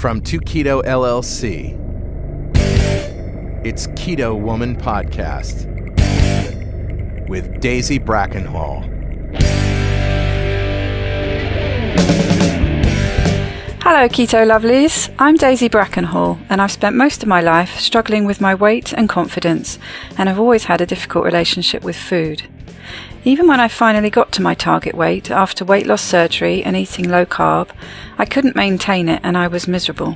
From 2Keto LLC, it's Keto Woman Podcast with Daisy Brackenhall. Hello Keto Lovelies, I'm Daisy Brackenhall and I've spent most of my life struggling with my weight and confidence and have always had a difficult relationship with food. Even when I finally got to my target weight after weight loss surgery and eating low carb, I couldn't maintain it and I was miserable.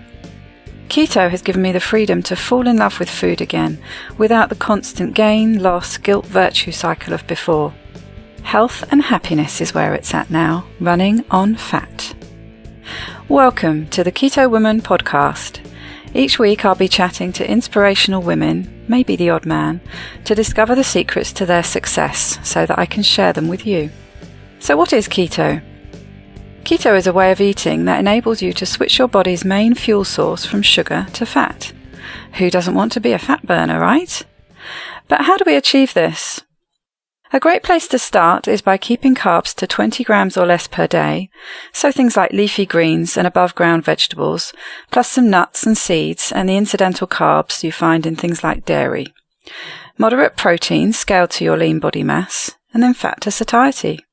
Keto has given me the freedom to fall in love with food again, without the constant gain, loss, guilt, virtue cycle of before. Health and happiness is where it's at now, running on fat. Welcome to the Keto Woman Podcast. Each week I'll be chatting to inspirational women, maybe the odd man, to discover the secrets to their success so that I can share them with you. So what is keto? Keto is a way of eating that enables you to switch your body's main fuel source from sugar to fat. Who doesn't want to be a fat burner, right? But how do we achieve this? A great place to start is by keeping carbs to 20 grams or less per day, so things like leafy greens and above-ground vegetables, plus some nuts and seeds and the incidental carbs you find in things like dairy. Moderate protein scaled to your lean body mass, and then fat to satiety.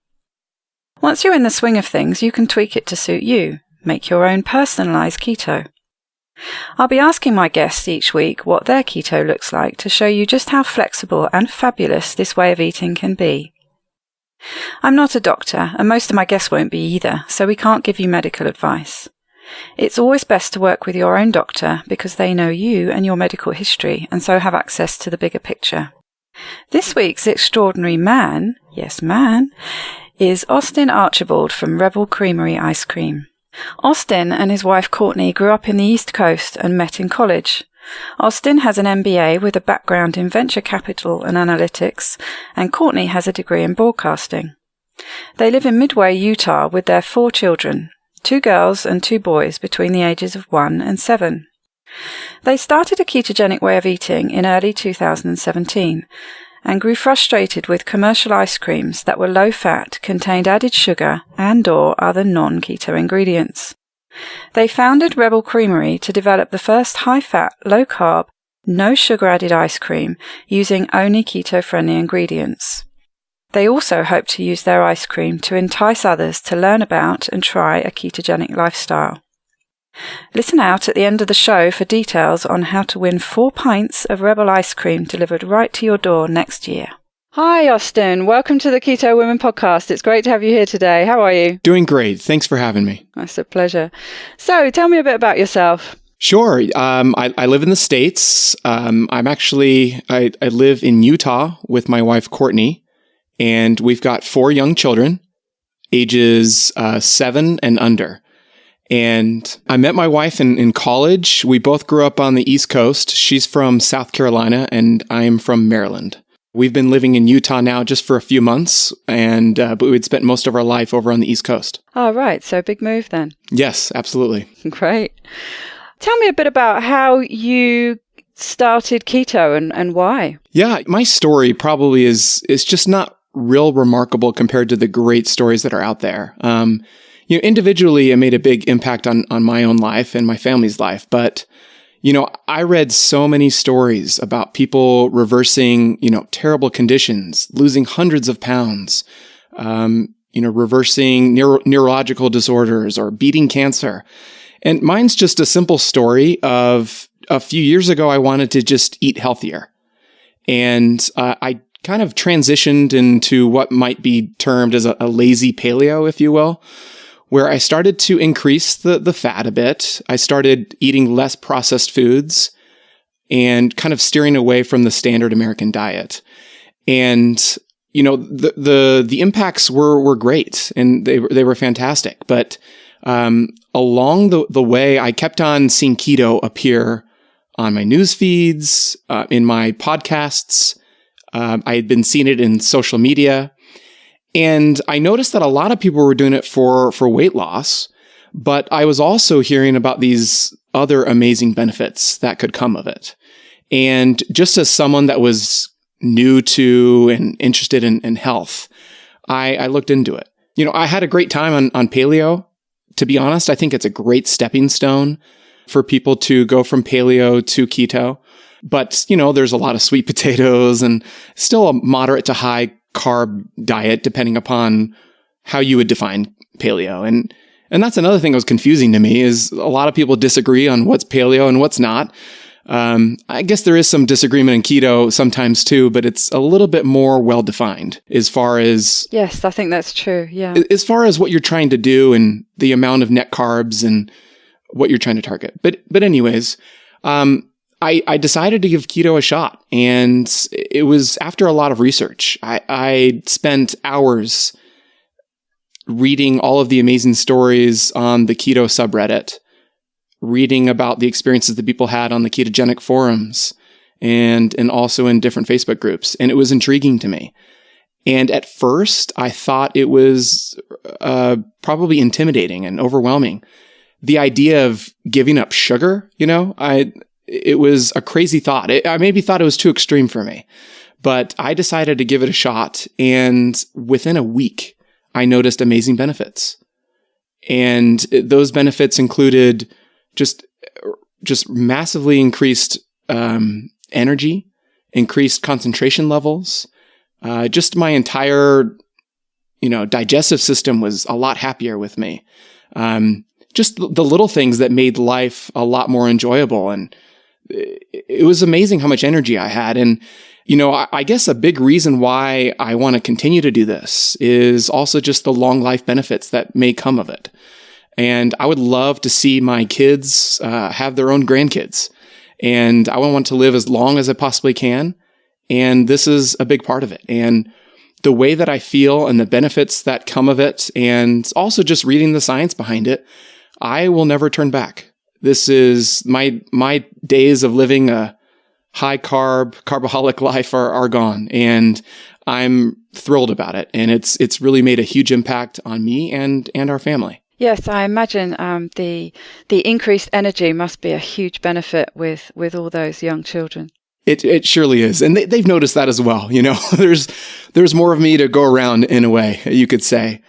Once you're in the swing of things, you can tweak it to suit you. Make your own personalised keto. I'll be asking my guests each week what their keto looks like to show you just how flexible and fabulous this way of eating can be. I'm not a doctor, and most of my guests won't be either, so we can't give you medical advice. It's always best to work with your own doctor because they know you and your medical history and so have access to the bigger picture. This week's extraordinary man, yes man, is Austin Archibald from Rebel Creamery Ice Cream. Austin and his wife Courtney grew up in the East Coast and met in college. Austin has an MBA with a background in venture capital and analytics, and Courtney has a degree in broadcasting. They live in Midway, Utah with their 4 children, 2 girls and 2 boys between the ages of 1 and 7. They started a ketogenic way of eating in early 2017 and grew frustrated with commercial ice creams that were low-fat, contained added sugar and/or other non-keto ingredients. They founded Rebel Creamery to develop the first high-fat, low-carb, no-sugar-added ice cream using only keto-friendly ingredients. They also hope to use their ice cream to entice others to learn about and try a ketogenic lifestyle. Listen out at the end of the show for details on how to win 4 pints of Rebel ice cream delivered right to your door next year. Hi, Austin. Welcome to the Keto Women Podcast. It's great to have you here today. How are you? Doing great. Thanks for having me. That's a pleasure. So, tell me a bit about yourself. Sure. I live in the States. I live in Utah with my wife, Courtney, and we've got 4 young children, ages 7 and under. And I met my wife in college. We both grew up on the East Coast. She's from South Carolina and I'm from Maryland. We've been living in Utah now just for a few months, but we'd spent most of our life over on the East Coast. Oh, right. So big move then. Yes, absolutely. Great. Tell me a bit about how you started keto and why. Yeah, my story probably is just not real remarkable compared to the great stories that are out there. Individually, it made a big impact on my own life and my family's life. But, I read so many stories about people reversing, terrible conditions, losing hundreds of pounds, reversing neurological disorders or beating cancer. And mine's just a simple story of a few years ago, I wanted to just eat healthier. And I kind of transitioned into what might be termed as a lazy paleo, if you will, where I started to increase the fat a bit. I started eating less processed foods and kind of steering away from the standard American diet. And, the impacts were great and they were fantastic. But, along the way, I kept on seeing keto appear on my news feeds, in my podcasts. I had been seeing it in social media. And I noticed that a lot of people were doing it for weight loss, but I was also hearing about these other amazing benefits that could come of it. And just as someone that was new to and interested in health, I looked into it. I had a great time on paleo. To be honest, I think it's a great stepping stone. for people to go from paleo to keto. But, there's a lot of sweet potatoes and still a moderate to high carb diet, depending upon how you would define paleo. And that's another thing that was confusing to me is a lot of people disagree on what's paleo and what's not. I guess there is some disagreement in keto sometimes too, but it's a little bit more well-defined as far as... Yes, I think that's true. Yeah. As far as what you're trying to do and the amount of net carbs and what you're trying to target. But anyways, I decided to give keto a shot, and it was after a lot of research. I spent hours reading all of the amazing stories on the keto subreddit, reading about the experiences that people had on the ketogenic forums and also in different Facebook groups. And it was intriguing to me. And at first, I thought it was probably intimidating and overwhelming. The idea of giving up sugar, it was a crazy thought. I maybe thought it was too extreme for me. But I decided to give it a shot. And within a week, I noticed amazing benefits. And those benefits included just massively increased energy, increased concentration levels. Just my entire, digestive system was a lot happier with me. Just the little things that made life a lot more enjoyable. And it was amazing how much energy I had. And, I guess a big reason why I want to continue to do this is also just the long life benefits that may come of it. And I would love to see my kids have their own grandkids. And I want to live as long as I possibly can. And this is a big part of it. And the way that I feel and the benefits that come of it, and also just reading the science behind it, I will never turn back. This is my days of living a high carboholic life are gone. And I'm thrilled about it. And it's really made a huge impact on me and our family. Yes, I imagine the increased energy must be a huge benefit with all those young children. It surely is, and they've noticed that as well. There's more of me to go around in a way, you could say.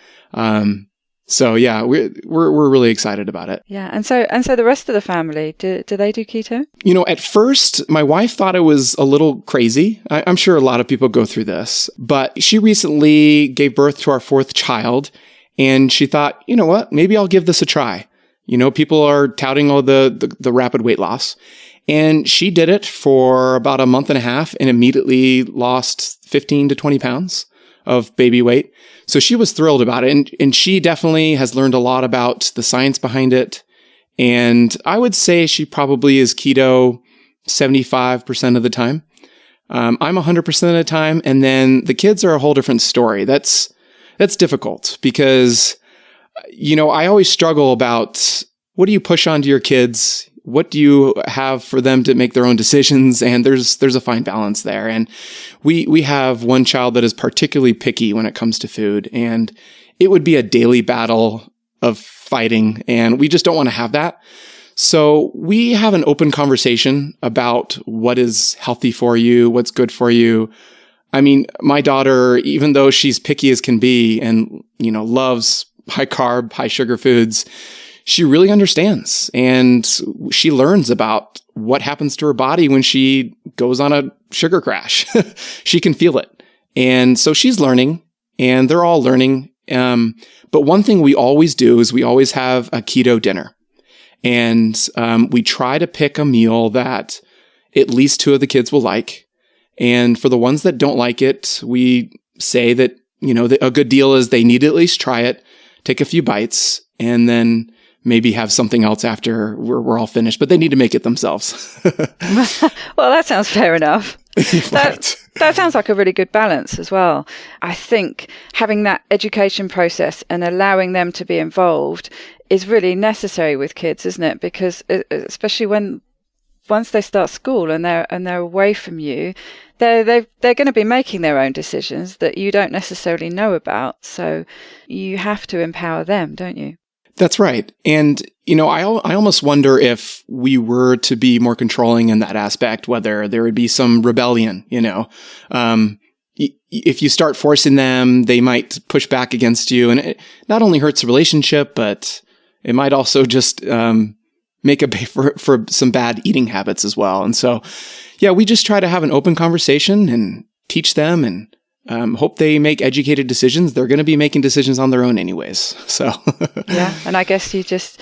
So yeah, we're really excited about it. Yeah, and so the rest of the family, do they do keto? At first, my wife thought it was a little crazy. I'm sure a lot of people go through this, but she recently gave birth to our fourth child. And she thought, you know what, maybe I'll give this a try. People are touting all the rapid weight loss. And she did it for about a month and a half and immediately lost 15 to 20 pounds of baby weight. So she was thrilled about it. And she definitely has learned a lot about the science behind it. And I would say she probably is keto 75% of the time. I'm 100% of the time. And then the kids are a whole different story. That's difficult because, I always struggle about what do you push onto your kids? What do you have for them to make their own decisions? And there's a fine balance there. And we have one child that is particularly picky when it comes to food, and it would be a daily battle of fighting, and we just don't want to have that. So we have an open conversation about what is healthy for you, what's good for you. I mean, my daughter, even though she's picky as can be and, loves high carb, high sugar foods, she really understands, and she learns about what happens to her body when she goes on a sugar crash. She can feel it. And so she's learning, and they're all learning. But one thing we always do is we always have a keto dinner. And we try to pick a meal that at least two of the kids will like. And for the ones that don't like it, we say that, a good deal is they need to at least try it, take a few bites, and then maybe have something else after we're all finished. But they need to make it themselves. Well, that sounds fair enough. Right. That sounds like a really good balance as well. I think having that education process and allowing them to be involved is really necessary with kids, isn't it? Because especially once they start school and they're away from you, they're going to be making their own decisions that you don't necessarily know about. So you have to empower them, don't you? That's right. And, I almost wonder if we were to be more controlling in that aspect, whether there would be some rebellion, if you start forcing them, they might push back against you. And it not only hurts the relationship, but it might also just make a for some bad eating habits as well. And so, yeah, we just try to have an open conversation and teach them and hope they make educated decisions. They're going to be making decisions on their own anyways. So yeah, and I guess you just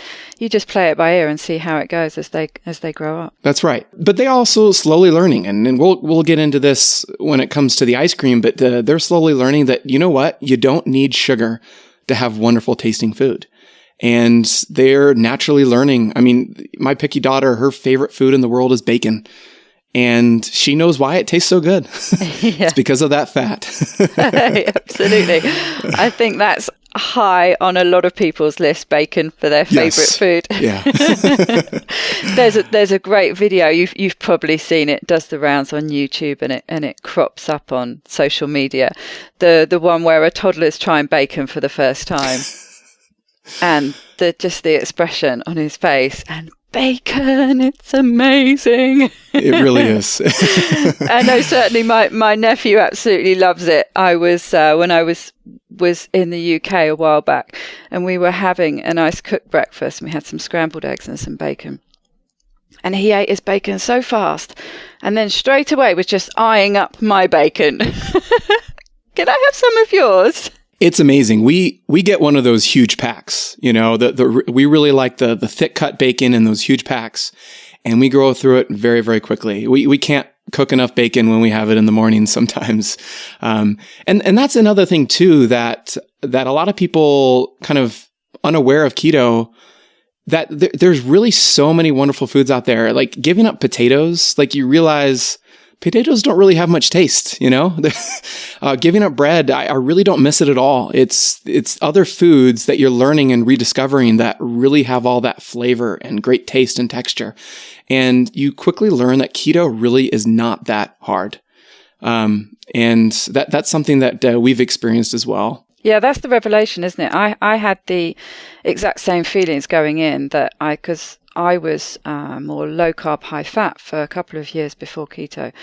play it by ear and see how it goes as they grow up. That's right. But they also slowly learning, and we'll get into this when it comes to the ice cream. But they're slowly learning that, you know what, you don't need sugar to have wonderful tasting food. And they're naturally learning. I mean, my picky daughter, her favorite food in the world is bacon. And she knows why it tastes so good. It's because of that fat. Absolutely. I think that's high on a lot of people's list, bacon for their favorite food. Yeah. There's a great video. You've probably seen it. Does the rounds on YouTube and it crops up on social media. The one where a toddler's trying bacon for the first time. And the expression on his face, and bacon, it's amazing. It really is. I know certainly my nephew absolutely loves it. I was when I was in the UK a while back, and we were having a nice cooked breakfast, and we had some scrambled eggs and some bacon. And he ate his bacon so fast, and then straight away was just eyeing up my bacon. Can I have some of yours? It's amazing. We get one of those huge packs, you know, we really like the thick cut bacon in those huge packs, and we grow through it very, very quickly. We can't cook enough bacon when we have it in the morning sometimes. And that's another thing too, that a lot of people kind of unaware of keto, that there's really so many wonderful foods out there. Like giving up potatoes, like you realize potatoes don't really have much taste, you know? Giving up bread, I really don't miss it at all. It's other foods that you're learning and rediscovering that really have all that flavor and great taste and texture. And you quickly learn that keto really is not that hard. And that's something that we've experienced as well. Yeah, that's the revelation, isn't it? I had the exact same feelings going in because I was more low carb, high fat for a couple of years before keto.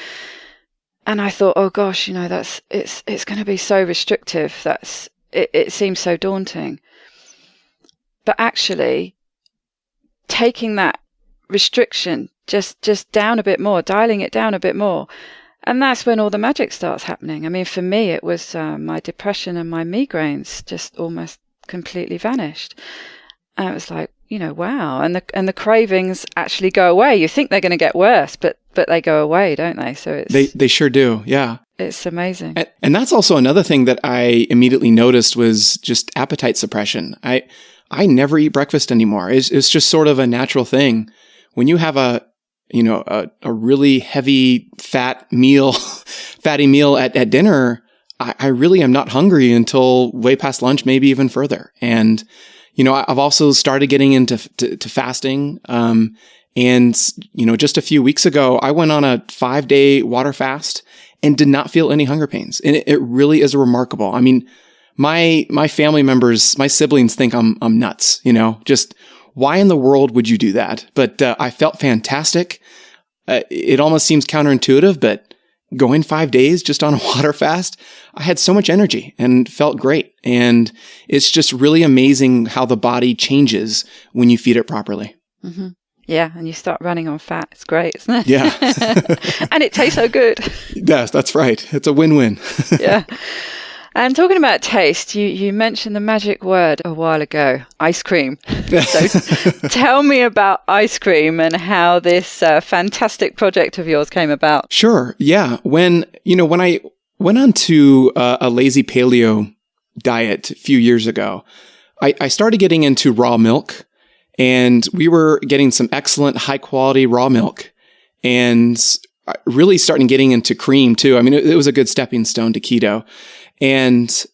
And I thought, oh gosh, you know, it's going to be so restrictive. It seems so daunting. But actually taking that restriction just down a bit more, dialing it down a bit more, and that's when all the magic starts happening. I mean, for me, it was my depression and my migraines just almost completely vanished. And it was like, you know, wow. And the cravings actually go away. You think they're going to get worse, but they go away, don't they? So they sure do. Yeah. It's amazing. And that's also another thing that I immediately noticed was just appetite suppression. I never eat breakfast anymore. It's just sort of a natural thing. When you have a really heavy fatty meal at dinner, I really am not hungry until way past lunch, maybe even further. And you know, I've also started getting into fasting. And, you know, just a few weeks ago, I went on a 5-day water fast and did not feel any hunger pains. And it really is remarkable. I mean, my family members, my siblings think I'm nuts, you know, just why in the world would you do that? But I felt fantastic. It almost seems counterintuitive, but going 5 days just on a water fast, I had so much energy and felt great. And it's just really amazing how the body changes when you feed it properly. Mm-hmm. Yeah, and you start running on fat. It's great, isn't it? Yeah. And it tastes so good. Yes, that's right. It's a win-win. Yeah. And talking about taste, you mentioned the magic word a while ago, ice cream. So tell me about ice cream and how this fantastic project of yours came about. Sure. Yeah. When I went on to a lazy paleo diet a few years ago, I started getting into raw milk, and we were getting some excellent high quality raw milk, and really starting getting into cream too. I mean, it was a good stepping stone to keto. And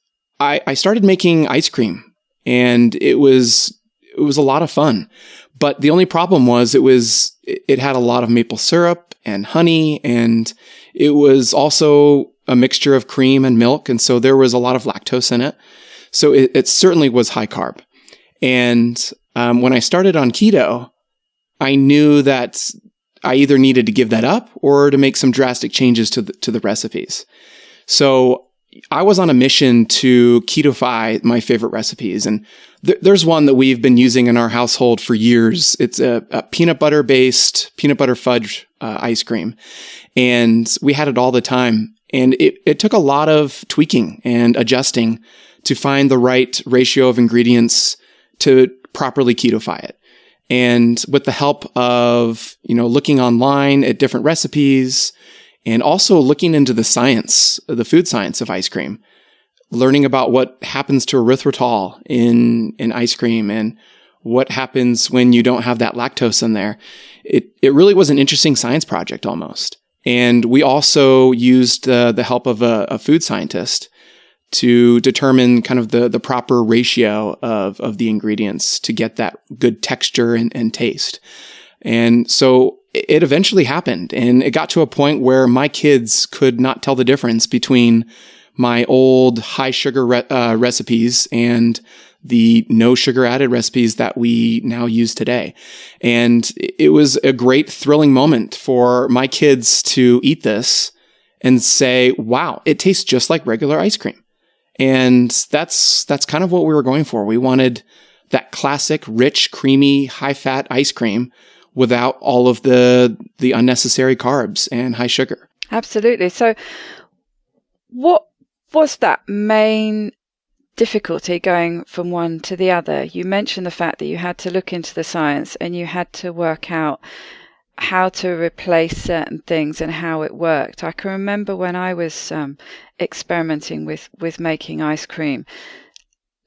I started making ice cream, and it was a lot of fun. But the only problem was it had a lot of maple syrup and honey, and it was also a mixture of cream and milk. And so there was a lot of lactose in it. So it certainly was high carb. And when I started on keto, I knew that I either needed to give that up or to make some drastic changes to the recipes. So I was on a mission to keto-fy my favorite recipes. And there's one that we've been using in our household for years. It's a peanut butter-based peanut butter fudge ice cream. And we had it all the time. And it took a lot of tweaking and adjusting to find the right ratio of ingredients to properly keto-fy it. And with the help of, looking online at different recipes and also looking into the science, the food science of ice cream, learning about what happens to erythritol in ice cream and what happens when you don't have that lactose in there. It really was an interesting science project almost. And we also used the help of a food scientist to determine kind of the proper ratio of the ingredients to get that good texture and taste. And so it eventually happened. And it got to a point where my kids could not tell the difference between my old high sugar recipes and the no sugar added recipes that we now use today. And it was a great thrilling moment for my kids to eat this and say, wow, it tastes just like regular ice cream. And that's kind of what we were going for. We wanted that classic, rich, creamy, high-fat ice cream without all of the unnecessary carbs and high sugar. Absolutely. So what was that main difficulty going from one to the other? You mentioned the fact that you had to look into the science and you had to work out how to replace certain things and how it worked. I can remember when I was experimenting with making ice cream,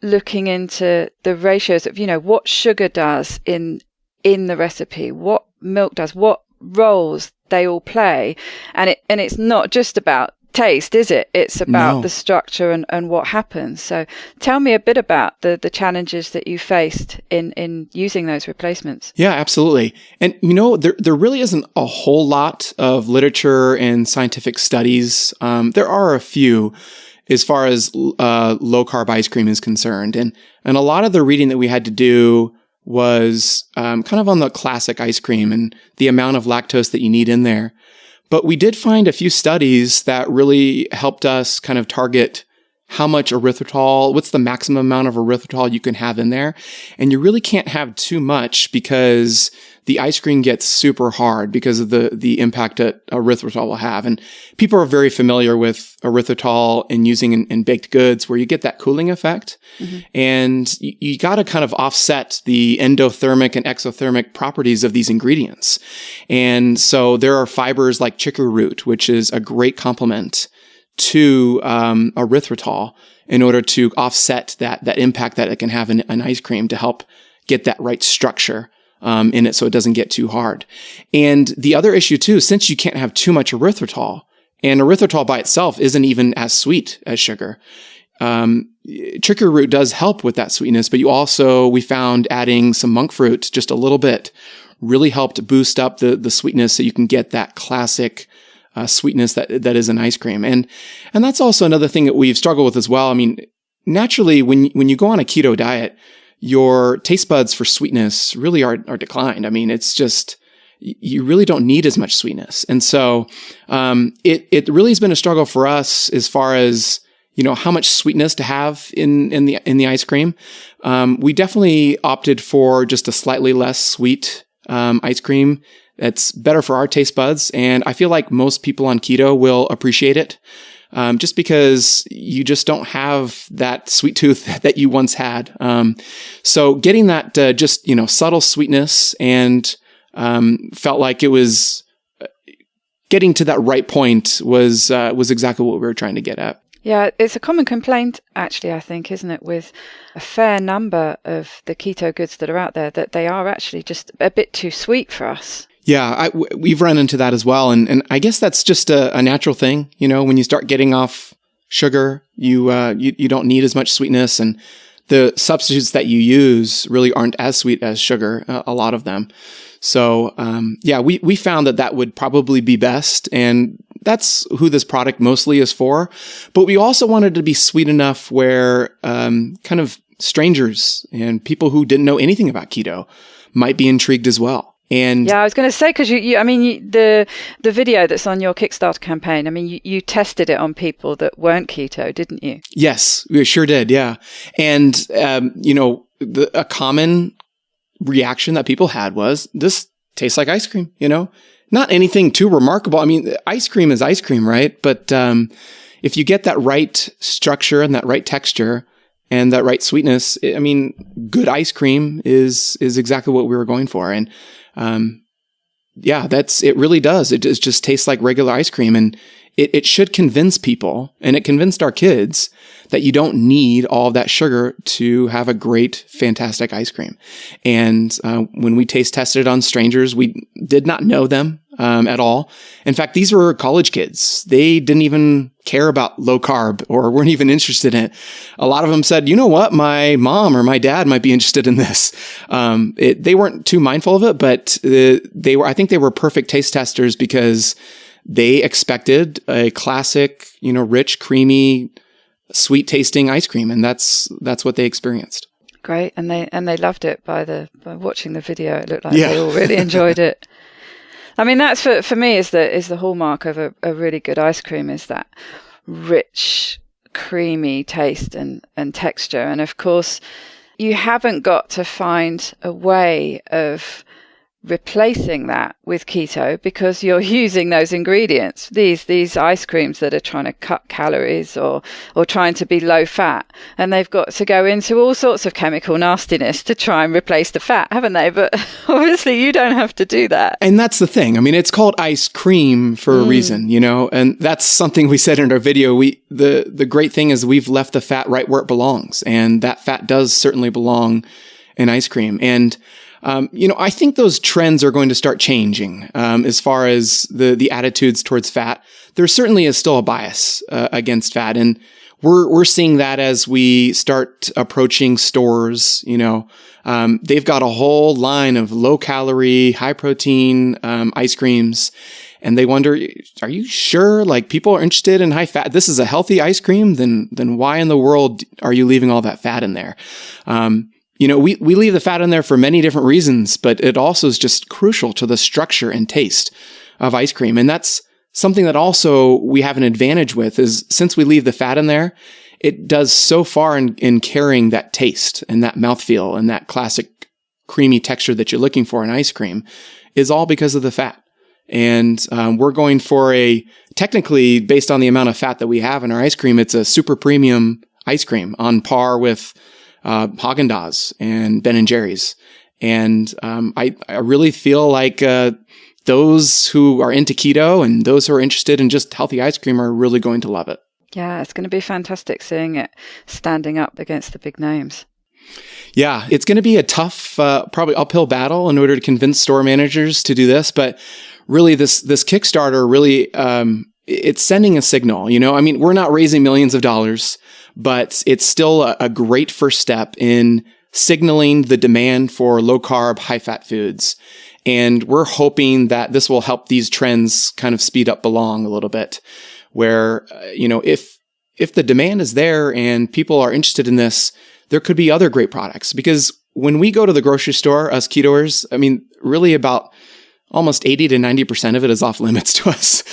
looking into the ratios of, what sugar does in the recipe, what milk does, what roles they all play. And it's not just about taste, is it? It's about the structure and what happens. So tell me a bit about the challenges that you faced in using those replacements. Yeah, absolutely. And there really isn't a whole lot of literature and scientific studies. There are a few as far as low carb ice cream is concerned. And a lot of the reading that we had to do was kind of on the classic ice cream and the amount of lactose that you need in there. But we did find a few studies that really helped us kind of target how much erythritol, what's the maximum amount of erythritol you can have in there. And you really can't have too much because the ice cream gets super hard because of the impact that erythritol will have. And people are very familiar with erythritol and using in baked goods where you get that cooling effect. Mm-hmm. And you got to kind of offset the endothermic and exothermic properties of these ingredients. And so there are fibers like chicory root, which is a great complement to erythritol in order to offset that impact that it can have in an ice cream to help get that right structure in it so it doesn't get too hard. And the other issue too, since you can't have too much erythritol, and erythritol by itself isn't even as sweet as sugar, chicory root does help with that sweetness, but we found adding some monk fruit, just a little bit, really helped boost up the sweetness so you can get that classic sweetness that is in ice cream. And that's also another thing that we've struggled with as well. I mean, naturally, when you go on a keto diet, your taste buds for sweetness really are declined. I mean, it's just, you really don't need as much sweetness. And so, it really has been a struggle for us as far as, how much sweetness to have in the ice cream. We definitely opted for just a slightly less sweet, ice cream. That's better for our taste buds. And I feel like most people on keto will appreciate it. Just because you just don't have that sweet tooth that you once had. So getting that, subtle sweetness and, felt like it was getting to that right point was exactly what we were trying to get at. Yeah, it's a common complaint, actually, I think, isn't it, with a fair number of the keto goods that are out there, that they are actually just a bit too sweet for us. Yeah, we've run into that as well. And I guess that's just a natural thing. When you start getting off sugar, you don't need as much sweetness. And the substitutes that you use really aren't as sweet as sugar, a lot of them. So, we found that would probably be best. And that's who this product mostly is for. But we also wanted to be sweet enough where kind of strangers and people who didn't know anything about keto might be intrigued as well. And yeah, I was going to say, because the video that's on your Kickstarter campaign, I mean, you tested it on people that weren't keto, didn't you? yes, we sure did. Yeah. And, a common reaction that people had was, this tastes like ice cream, not anything too remarkable. I mean, ice cream is ice cream, right? But if you get that right structure and that right texture and that right sweetness, I mean, good ice cream is exactly what we were going for. And it really does. It just tastes like regular ice cream. And it should convince people, and it convinced our kids, that you don't need all of that sugar to have a great, fantastic ice cream. And when we taste tested it on strangers, we did not know them at all. In fact, these were college kids. They didn't even care about low carb or weren't even interested in it. A lot of them said, you know what, my mom or my dad might be interested in this. They weren't too mindful of it, but I think they were perfect taste testers because they expected a classic, rich, creamy, sweet tasting ice cream. And that's what they experienced. Great. And they loved it by watching the video. It looked like they all really enjoyed it. I mean, that's for me is the hallmark of a really good ice cream, is that rich, creamy taste and texture. And of course, you haven't got to find a way of replacing that with keto, because you're using those ingredients, these ice creams that are trying to cut calories or trying to be low fat, and they've got to go into all sorts of chemical nastiness to try and replace the fat, haven't they? But obviously you don't have to do that. And that's the thing. I mean, it's called ice cream for a reason, and that's something we said in our video. The great thing is we've left the fat right where it belongs, and that fat does certainly belong in ice cream. And I think those trends are going to start changing as far as the attitudes towards fat. There certainly is still a bias against fat, and we're seeing that as we start approaching stores. They've got a whole line of low calorie, high protein ice creams, and they wonder, are you sure? Like, people are interested in high fat. This is a healthy ice cream. Then why in the world are you leaving all that fat in there? We leave the fat in there for many different reasons, but it also is just crucial to the structure and taste of ice cream. And that's something that also we have an advantage with, is since we leave the fat in there, it does so far in carrying that taste and that mouthfeel and that classic creamy texture that you're looking for in ice cream, is all because of the fat. And we're going for technically, based on the amount of fat that we have in our ice cream, it's a super premium ice cream on par with Haagen-Dazs and Ben & Jerry's. And I really feel like those who are into keto and those who are interested in just healthy ice cream are really going to love it. Yeah, it's going to be fantastic seeing it standing up against the big names. Yeah, it's going to be a tough, probably uphill battle in order to convince store managers to do this. But really, this Kickstarter really, it's sending a signal. I mean, we're not raising millions of dollars, but it's still a great first step in signaling the demand for low carb, high fat foods. And we're hoping that this will help these trends kind of speed up along a little bit, where, if the demand is there and people are interested in this, there could be other great products. Because when we go to the grocery store, us ketoers, I mean, really about almost 80 to 90% of it is off limits to us.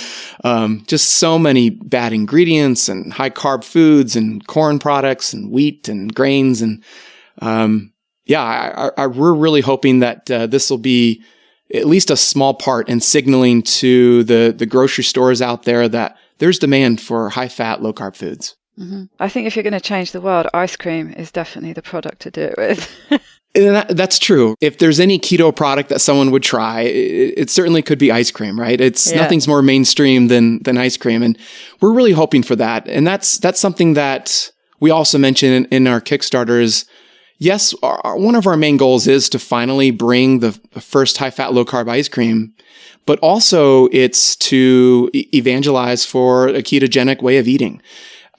Just so many bad ingredients and high carb foods and corn products and wheat and grains. And we're really hoping that this will be at least a small part in signaling to the grocery stores out there that there's demand for high fat, low carb foods. Mm-hmm. I think if you're going to change the world, ice cream is definitely the product to do it with. And that's true. If there's any keto product that someone would try, it certainly could be ice cream, right? Nothing's more mainstream than ice cream. And we're really hoping for that. And that's something that we also mentioned in our Kickstarter is, yes, one of our main goals is to finally bring the first high-fat, low-carb ice cream, but also it's to evangelize for a ketogenic way of eating.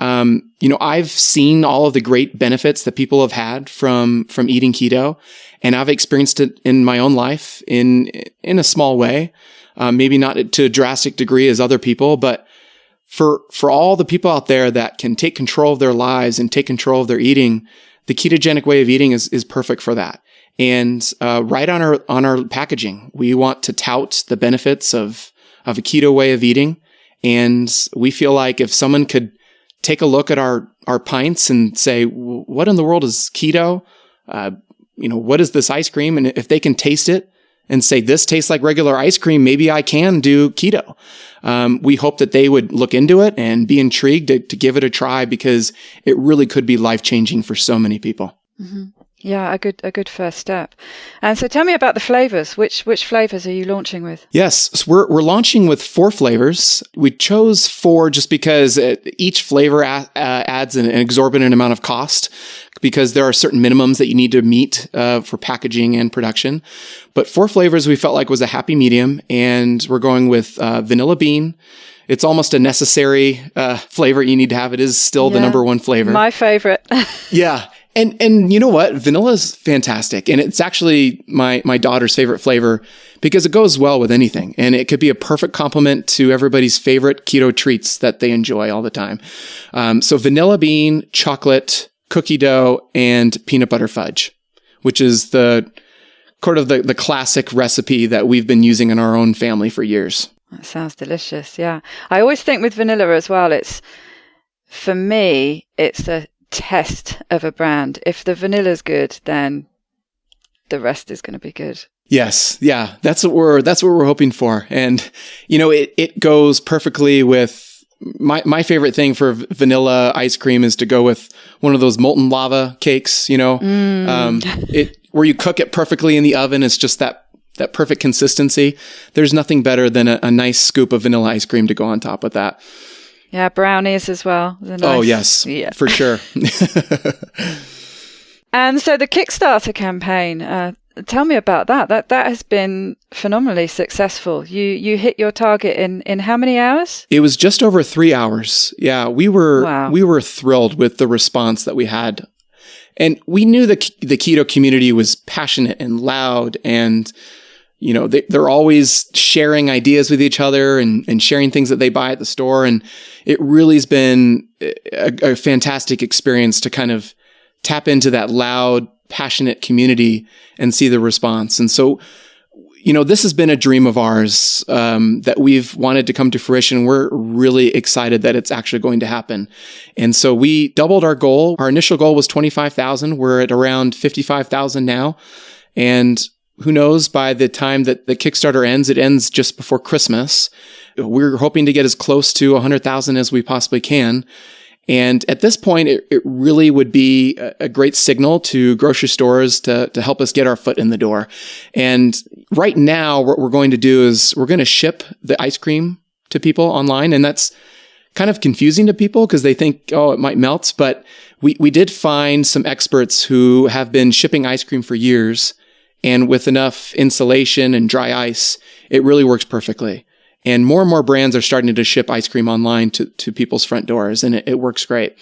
I've seen all of the great benefits that people have had from eating keto, and I've experienced it in my own life in a small way, maybe not to a drastic degree as other people, but for all the people out there that can take control of their lives and take control of their eating, the ketogenic way of eating is perfect for that. And right on our packaging, we want to tout the benefits of a keto way of eating. And we feel like if someone could take a look at our pints and say, what in the world is keto? What is this ice cream? And if they can taste it and say, this tastes like regular ice cream, maybe I can do keto. We hope that they would look into it and be intrigued to give it a try, because it really could be life-changing for so many people. Mm-hmm. Yeah, a good first step. And so tell me about the flavors. Which flavors are you launching with? Yes, so we're launching with 4 flavors. We chose 4 just because each flavor adds an exorbitant amount of cost, because there are certain minimums that you need to meet for packaging and production. But 4 flavors we felt like was a happy medium, and we're going with vanilla bean. It's almost a necessary flavor you need to have. It is still the number 1 flavor. My favorite. Yeah. And you know what? Vanilla is fantastic. And it's actually my daughter's favorite flavor, because it goes well with anything. And it could be a perfect complement to everybody's favorite keto treats that they enjoy all the time. So vanilla bean, chocolate, cookie dough, and peanut butter fudge, which is the classic recipe that we've been using in our own family for years. That sounds delicious. Yeah. I always think with vanilla as well, for me, it's a test of a brand. If the vanilla's good, then the rest is going to be good. Yes. Yeah. That's what we're hoping for. And, it goes perfectly with my favorite thing for vanilla ice cream is to go with one of those molten lava cakes, where you cook it perfectly in the oven. It's just that perfect consistency. There's nothing better than a nice scoop of vanilla ice cream to go on top of that. Yeah, brownies as well. Oh, yes, for sure. And so the Kickstarter campaign, tell me about that. That has been phenomenally successful. You hit your target in how many hours? It was just over 3 hours. Yeah, we were thrilled with the response that we had. And we knew the keto community was passionate and loud, and they're always sharing ideas with each other and sharing things that they buy at the store. And it really has been a fantastic experience to kind of tap into that loud, passionate community and see the response. And so, this has been a dream of ours that we've wanted to come to fruition. We're really excited that it's actually going to happen. And so we doubled our goal. Our initial goal was 25,000. We're at around 55,000 now. And who knows, by the time that the Kickstarter ends, it ends just before Christmas. We're hoping to get as close to 100,000 as we possibly can. And at this point, it really would be a great signal to grocery stores to help us get our foot in the door. And right now, what we're going to do is we're going to ship the ice cream to people online. And that's kind of confusing to people because they think, oh, it might melt. But we did find some experts who have been shipping ice cream for years. And with enough insulation and dry ice, it really works perfectly. And more brands are starting to ship ice cream online to people's front doors, and it works great.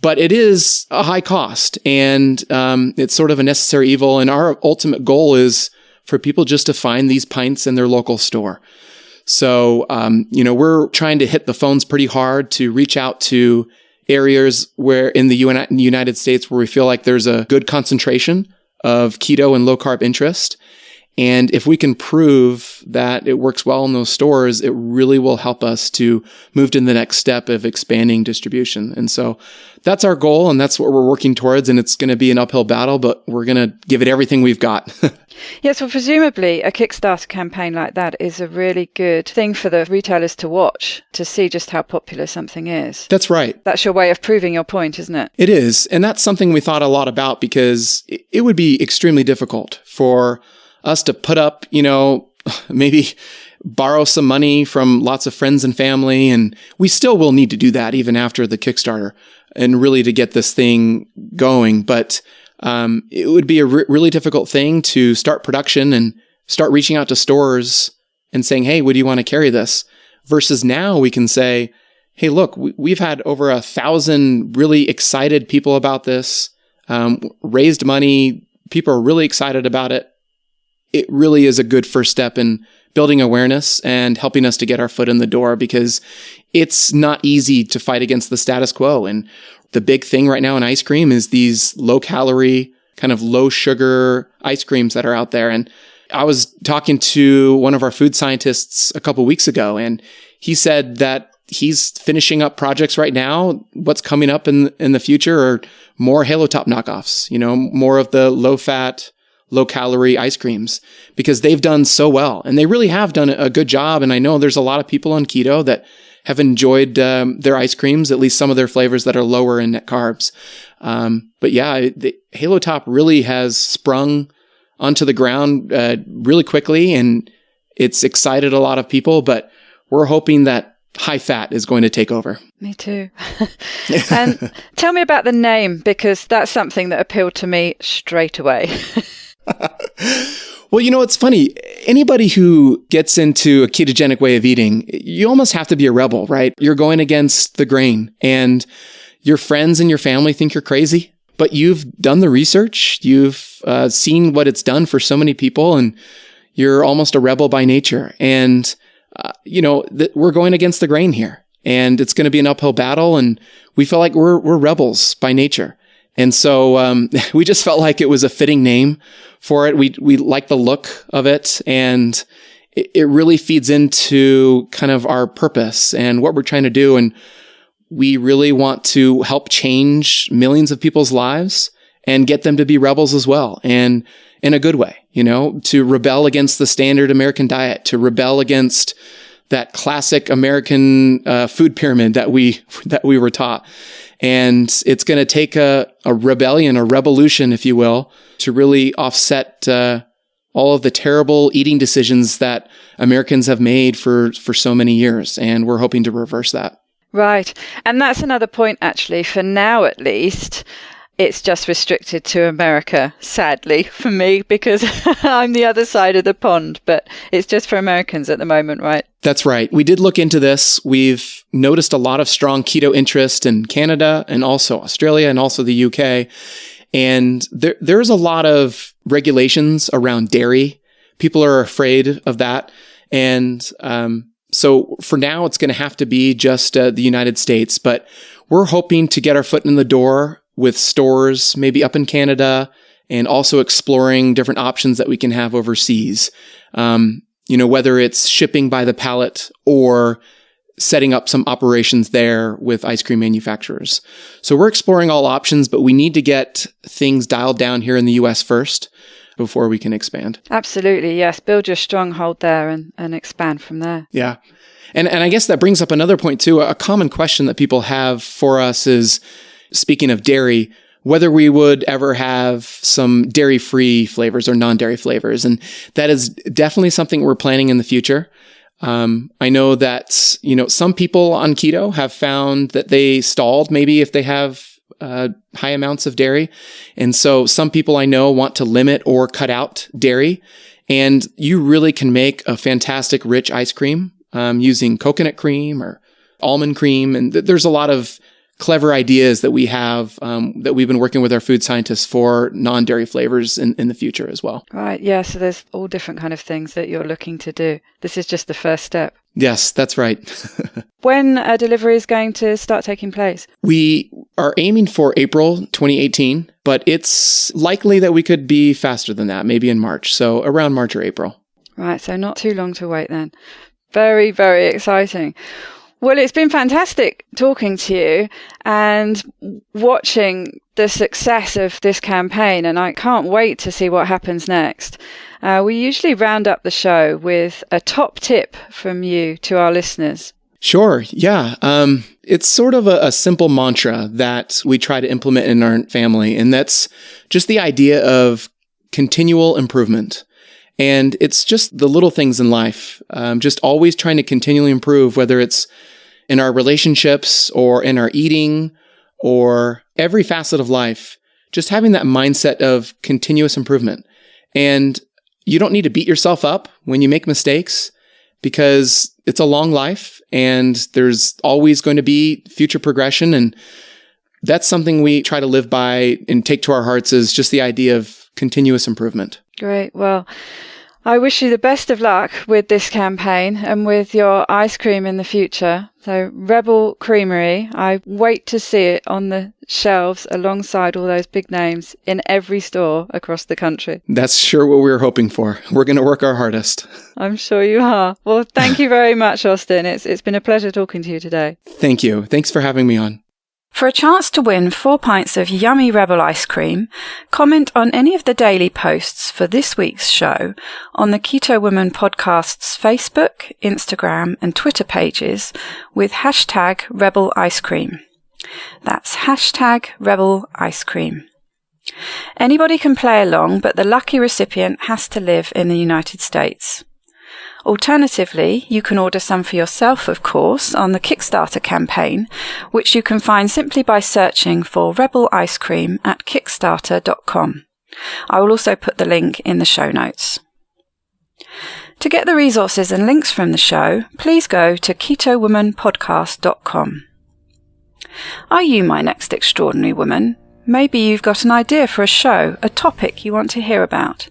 But it is a high cost, and it's sort of a necessary evil. And our ultimate goal is for people just to find these pints in their local store. So, we're trying to hit the phones pretty hard to reach out to areas where in the United States where we feel like there's a good concentration of keto and low carb interest. And if we can prove that it works well in those stores, it really will help us to move to the next step of expanding distribution. And so that's our goal, and that's what we're working towards. And it's going to be an uphill battle, but we're going to give it everything we've got. Yes, well, presumably a Kickstarter campaign like that is a really good thing for the retailers to watch, to see just how popular something is. That's right. That's your way of proving your point, isn't it? It is. And that's something we thought a lot about, because it would be extremely difficult for us to put up, maybe borrow some money from lots of friends and family. And we still will need to do that even after the Kickstarter and really to get this thing going. But it would be a really difficult thing to start production and start reaching out to stores and saying, hey, would you want to carry this? Versus now we can say, hey, look, we've had over 1,000 really excited people about this, raised money. People are really excited about it. It really is a good first step in building awareness and helping us to get our foot in the door, because it's not easy to fight against the status quo. And the big thing right now in ice cream is these low-calorie, kind of low sugar ice creams that are out there. And I was talking to one of our food scientists a couple weeks ago, and he said that he's finishing up projects right now. What's coming up in the future are more Halo Top knockoffs, more of the low fat, low calorie ice creams, because they've done so well, and they really have done a good job. And I know there's a lot of people on keto that have enjoyed their ice creams, at least some of their flavors that are lower in net carbs. But yeah, the Halo Top really has sprung onto the ground really quickly, and it's excited a lot of people, but we're hoping that high fat is going to take over. Me too. And tell me about the name, because that's something that appealed to me straight away. Well, it's funny. Anybody who gets into a ketogenic way of eating, you almost have to be a rebel, right? You're going against the grain, and your friends and your family think you're crazy, but you've done the research. You've seen what it's done for so many people, and you're almost a rebel by nature. And, we're going against the grain here, and it's going to be an uphill battle. And we feel like we're rebels by nature. And so we just felt like it was a fitting name for it. We like the look of it, and it really feeds into kind of our purpose and what we're trying to do. And we really want to help change millions of people's lives and get them to be rebels as well, and in a good way, to rebel against the standard American diet, to rebel against that classic American food pyramid that we were taught. And it's going to take a rebellion, a revolution, if you will, to really offset all of the terrible eating decisions that Americans have made for so many years. And we're hoping to reverse that. Right. And that's another point, actually. For now, at least, it's just restricted to America, sadly, for me, because I'm the other side of the pond. But it's just for Americans at the moment, right? That's right. We did look into this. We've noticed a lot of strong keto interest in Canada and also Australia and also the UK. And there's a lot of regulations around dairy. People are afraid of that. And so for now, it's going to have to be just the United States. But we're hoping to get our foot in the door with stores, maybe up in Canada, and also exploring different options that we can have overseas. Whether it's shipping by the pallet or setting up some operations there with ice cream manufacturers. So we're exploring all options, but we need to get things dialed down here in the US first before we can expand. Absolutely, yes. Build your stronghold there and expand from there. Yeah. And I guess that brings up another point too. A common question that people have for us is, speaking of dairy, whether we would ever have some dairy-free flavors or non-dairy flavors. And that is definitely something we're planning in the future. I know that, some people on keto have found that they stalled maybe if they have high amounts of dairy. And so some people I know want to limit or cut out dairy. And you really can make a fantastic rich ice cream using coconut cream or almond cream. And there's a lot of clever ideas that we have that we've been working with our food scientists for non-dairy flavors in the future as well. Right. Yeah. So there's all different kind of things that you're looking to do. This is just the first step. Yes, that's right. When a delivery is going to start taking place? We are aiming for April 2018, but it's likely that we could be faster than that, maybe in March. So around March or April. Right. So not too long to wait then. Very, very exciting. Well, it's been fantastic talking to you and watching the success of this campaign, and I can't wait to see what happens next. We usually round up the show with a top tip from you to our listeners. Sure. Yeah. It's sort of a simple mantra that we try to implement in our family, and that's just the idea of continual improvement. And it's just the little things in life, just always trying to continually improve, whether it's in our relationships or in our eating or every facet of life, just having that mindset of continuous improvement. And you don't need to beat yourself up when you make mistakes, because it's a long life and there's always going to be future progression. And that's something we try to live by and take to our hearts, is just the idea of continuous improvement. Great. Well, I wish you the best of luck with this campaign and with your ice cream in the future. So Rebel Creamery, I wait to see it on the shelves alongside all those big names in every store across the country. That's sure what we were hoping for. We're going to work our hardest. I'm sure you are. Well, thank you very much, Austin. It's been a pleasure talking to you today. Thank you. Thanks for having me on. For a chance to win 4 pints of yummy Rebel ice cream, comment on any of the daily posts for this week's show on the Keto Woman podcast's Facebook, Instagram and Twitter pages with hashtag Rebel Ice Cream. That's hashtag Rebel Ice Cream. Anybody can play along, but the lucky recipient has to live in the United States. Alternatively, you can order some for yourself, of course, on the Kickstarter campaign, which you can find simply by searching for Rebel Ice Cream at kickstarter.com. I will also put the link in the show notes. To get the resources and links from the show, please go to ketowomanpodcast.com. Are you my next extraordinary woman? Maybe you've got an idea for a show, a topic you want to hear about.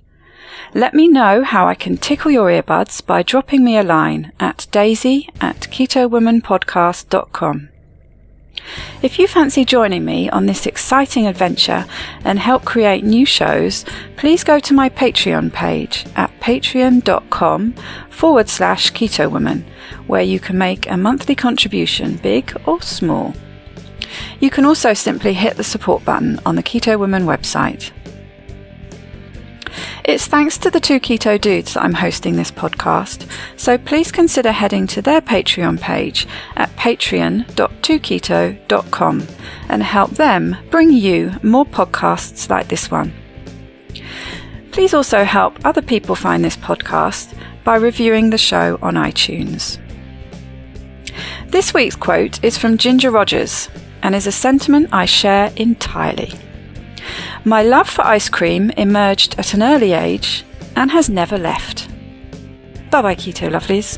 Let me know how I can tickle your earbuds by dropping me a line at daisy@ketowomanpodcast.com. If you fancy joining me on this exciting adventure and help create new shows, please go to my Patreon page at patreon.com/ketowoman, where you can make a monthly contribution, big or small. You can also simply hit the support button on the Keto Woman website. It's thanks to the 2 Keto Dudes that I'm hosting this podcast, so please consider heading to their Patreon page at patreon.2keto.com and help them bring you more podcasts like this one. Please also help other people find this podcast by reviewing the show on iTunes. This week's quote is from Ginger Rogers and is a sentiment I share entirely. My love for ice cream emerged at an early age and has never left. Bye-bye, Keto Lovelies.